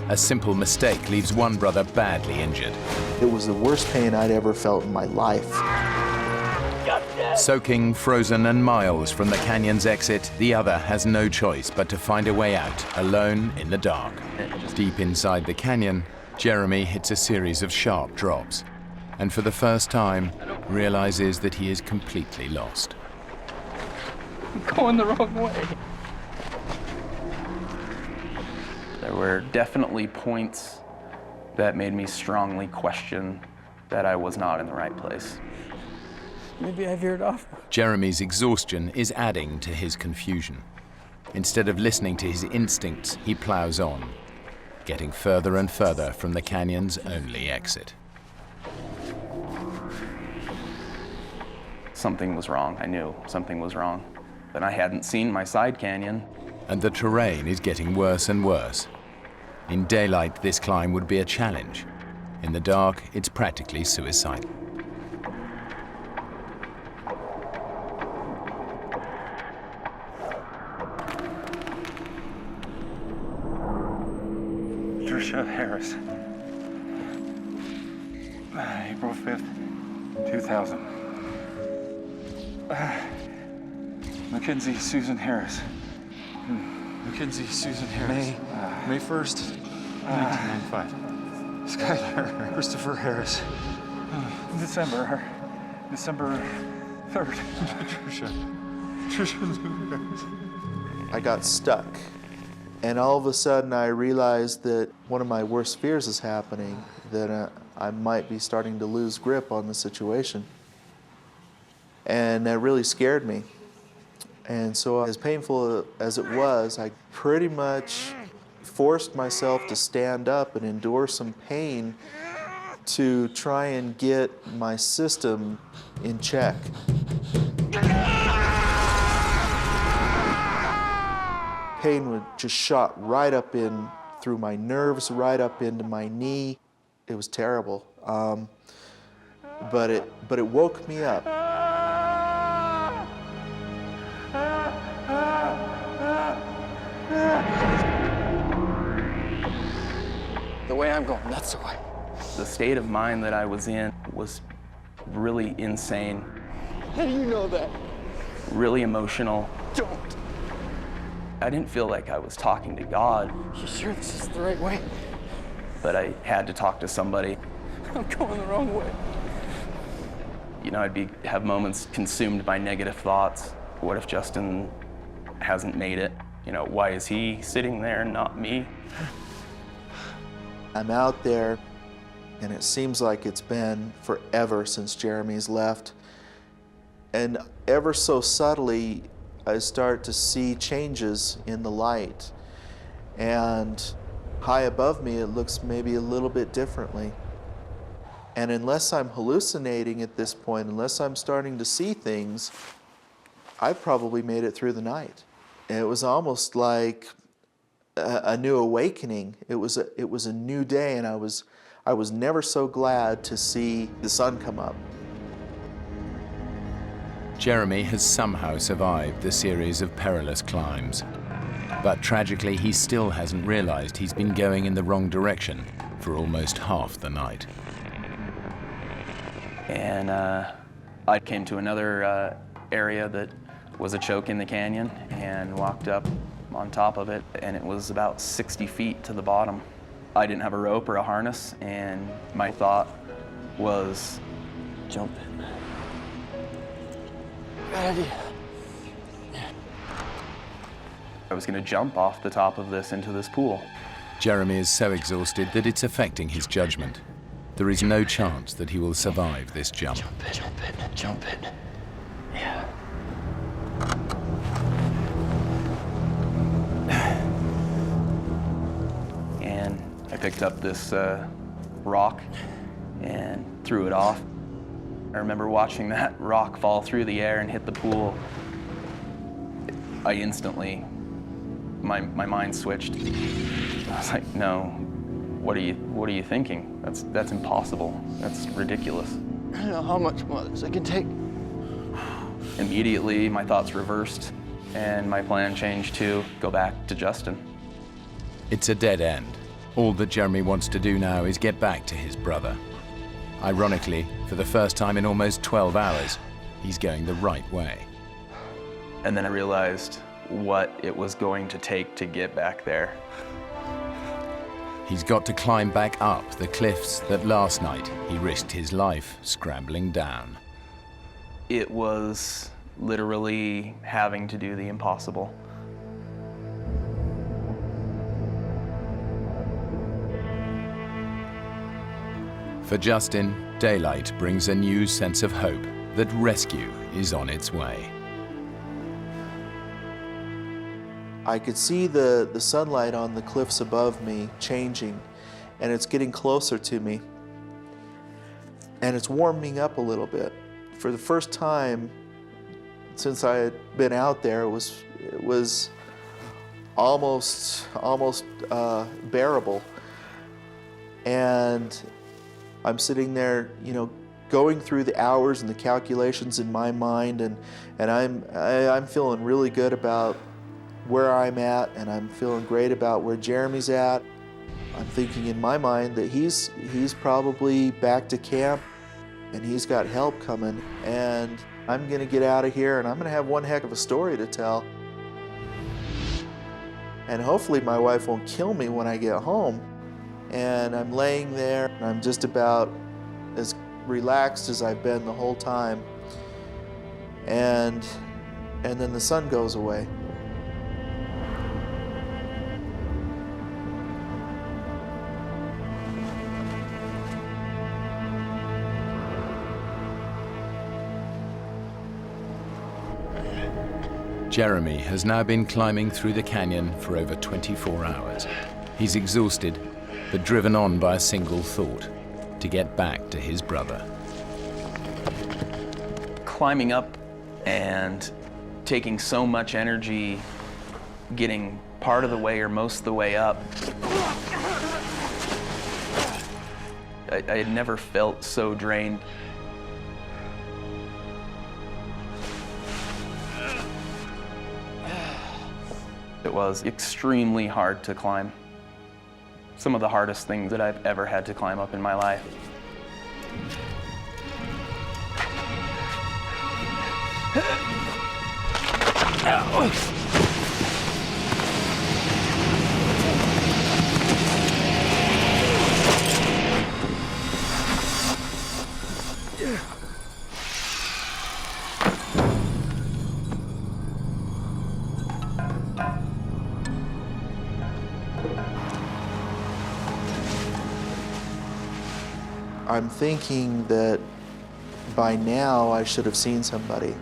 A simple mistake leaves one brother badly injured. It was the worst pain I'd ever felt in my life. Soaking, frozen, and miles from the canyon's exit, the other has no choice but to find a way out, alone in the dark. Deep inside the canyon, Jeremy hits a series of sharp drops, and for the first time, realizes that he is completely lost. I'm going the wrong way. There were definitely points that made me strongly question that I was not in the right place. Maybe I veered off. Jeremy's exhaustion is adding to his confusion. Instead of listening to his instincts, he plows on, getting further and further from the canyon's only exit. Something was wrong. I knew something was wrong. But I hadn't seen my side canyon. And the terrain is getting worse and worse. In daylight, this climb would be a challenge. In the dark, it's practically suicidal. Harris. April 5th, 2000. Mackenzie Susan Harris. Mackenzie Susan Harris. May 1st, 1995. Skylar. Christopher Harris. December 3rd. Trisha Lou Harris. I got stuck. And all of a sudden, I realized that one of my worst fears is happening, that I might be starting to lose grip on the situation. And that really scared me. And so as painful as it was, I pretty much forced myself to stand up and endure some pain to try and get my system in check. Pain would just shot right up in through my nerves, right up into my knee. It was terrible, but it woke me up. The way I'm going, that's the way. The state of mind that I was in was really insane. How do you know that? Really emotional. Don't. I didn't feel like I was talking to God. You sure this is the right way? But I had to talk to somebody. I'm going the wrong way. You know, I'd have moments consumed by negative thoughts. What if Justin hasn't made it? You know, why is he sitting there and not me? I'm out there, and it seems like it's been forever since Jeremy's left. And ever so subtly, I start to see changes in the light. And high above me, it looks maybe a little bit differently. And unless I'm hallucinating at this point, unless I'm starting to see things, I've probably made it through the night. And it was almost like a new awakening. It was a new day, and I was never so glad to see the sun come up. Jeremy has somehow survived the series of perilous climbs. But tragically, he still hasn't realized he's been going in the wrong direction for almost half the night. And I came to another area that was a choke in the canyon and walked up on top of it, and it was about 60 feet to the bottom. I didn't have a rope or a harness, and my thought was, jump in. Good idea. I was going to jump off the top of this into this pool. Jeremy is so exhausted that it's affecting his judgment. There is no chance that he will survive this jump. Jump in, jump in, jump in. Yeah. And I picked up this rock and threw it off. I remember watching that rock fall through the air and hit the pool. I instantly, my mind switched. I was like, no, what are you thinking? That's impossible. That's ridiculous. I don't know how much more I can take. Immediately, my thoughts reversed, and my plan changed to go back to Justin. It's a dead end. All that Jeremy wants to do now is get back to his brother. Ironically, for the first time in almost 12 hours, he's going the right way. And then I realized what it was going to take to get back there. He's got to climb back up the cliffs that last night he risked his life scrambling down. It was literally having to do the impossible. For Justin, daylight brings a new sense of hope that rescue is on its way. I could see the sunlight on the cliffs above me changing, and it's getting closer to me. And it's warming up a little bit. For the first time since I had been out there, it was almost bearable. And I'm sitting there, going through the hours and the calculations in my mind, and I'm feeling really good about where I'm at, and I'm feeling great about where Jeremy's at. I'm thinking in my mind that he's probably back to camp, and he's got help coming, and I'm gonna get out of here, and I'm gonna have one heck of a story to tell. And hopefully my wife won't kill me when I get home. And I'm laying there, and I'm just about as relaxed as I've been the whole time. And then the sun goes away. Jeremy has now been climbing through the canyon for over 24 hours. He's exhausted, but driven on by a single thought: to get back to his brother. Climbing up and taking so much energy, getting part of the way or most of the way up, I had never felt so drained. It was extremely hard to climb. Some of the hardest things that I've ever had to climb up in my life. I'm thinking that by now I should have seen somebody.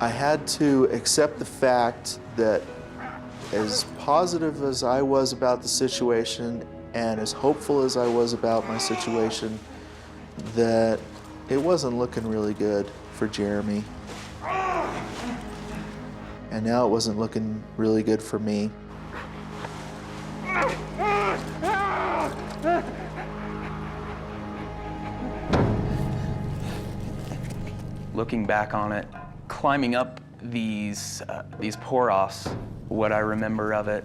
I had to accept the fact that as positive as I was about the situation and as hopeful as I was about my situation, that it wasn't looking really good for Jeremy. And now it wasn't looking really good for me. Looking back on it, climbing up these pour-offs, what I remember of it,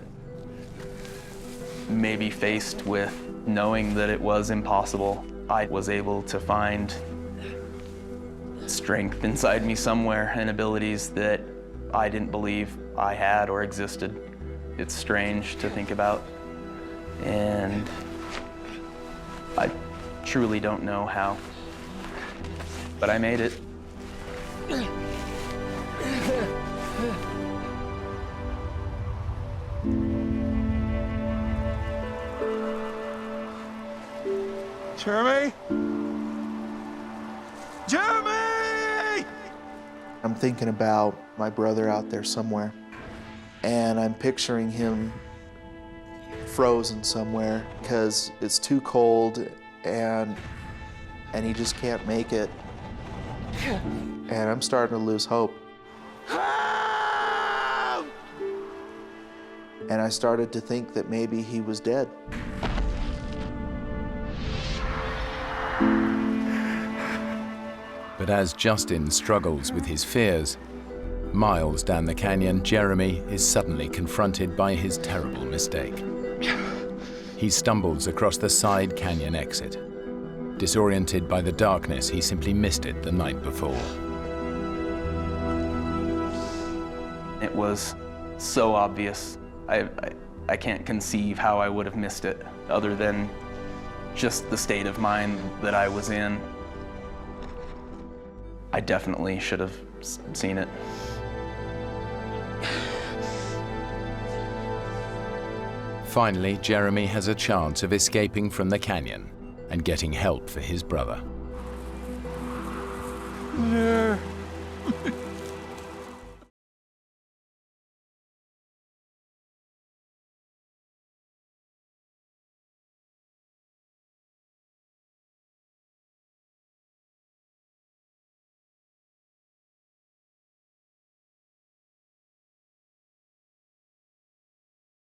maybe faced with knowing that it was impossible, I was able to find strength inside me somewhere and abilities that I didn't believe I had or existed. It's strange to think about, and I truly don't know how, but I made it. Jeremy? Jeremy! I'm thinking about my brother out there somewhere, and I'm picturing him frozen somewhere because it's too cold and he just can't make it. And I'm starting to lose hope. And I started to think that maybe he was dead. But as Justin struggles with his fears, miles down the canyon, Jeremy is suddenly confronted by his terrible mistake. He stumbles across the side canyon exit. Disoriented by the darkness, he simply missed it the night before. It was so obvious. I can't conceive how I would have missed it, other than just the state of mind that I was in. I definitely should have seen it. Finally, Jeremy has a chance of escaping from the canyon and getting help for his brother. There.